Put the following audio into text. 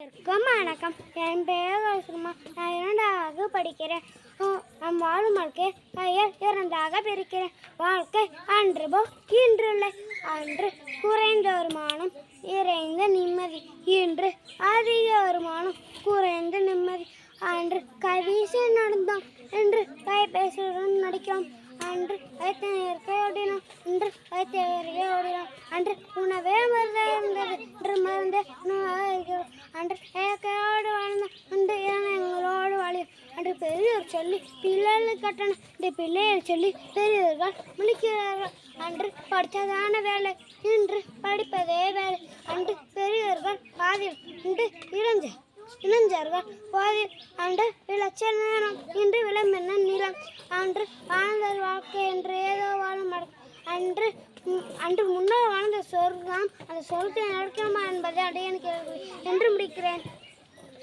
அனைவருக்கும் வணக்கம். என் பெயர் சும்மா. நான் 2ஆம் வகுப்பு படிக்கிறேன். நம் வாழும் வாழ்க்கை கையில் 2ஆக பிரிக்கிறேன். வாழ்க்கை அன்று போ இன்று இல்லை. அன்று குறைந்த வருமானம் இறைந்த நிம்மதி, இன்று அதிக வருமானம் குறைந்த நிம்மதி. அன்று கைவீசி நடந்தோம், இன்று கைபேசியுடன் நடிக்கிறோம். அன்று வைத்தியர்க்கை ஓடினோம், இன்று வைத்தியர்க்கை ஓடினோம். அன்று உணவே மருந்தாக இருந்தது, இன்று மருந்தே உணவாக இருக்கிறோம். அன்று இயற்கையோடு வாழ்ந்தோம், இன்று எங்களோடு வாழியும். அன்று பெரியோர் சொல்லி பிள்ளைகள் கட்டணும், இந்த பிள்ளைகள் சொல்லி பெரியவர்கள் முழிக்கிறார்கள். அன்று படித்ததான வேலை, இன்று படிப்பதே வேலை. அன்று பெரியவர்கள் பாதியில், இன்று இளைஞர்கள் பாதியில். அன்று விளைச்ச நேரம், இன்று விளம்பெண்ண நிலம். அன்று வாழ்ந்த வாழ்க்கை என்று ஏதோ வாழ மாட்டோம். அன்று முன்னர் வாழ்ந்த சொர்க்கம், அந்த சொர்க்கத்தை நடக்கமா என்பதை அடைய என்று முடிக்கிறேன்.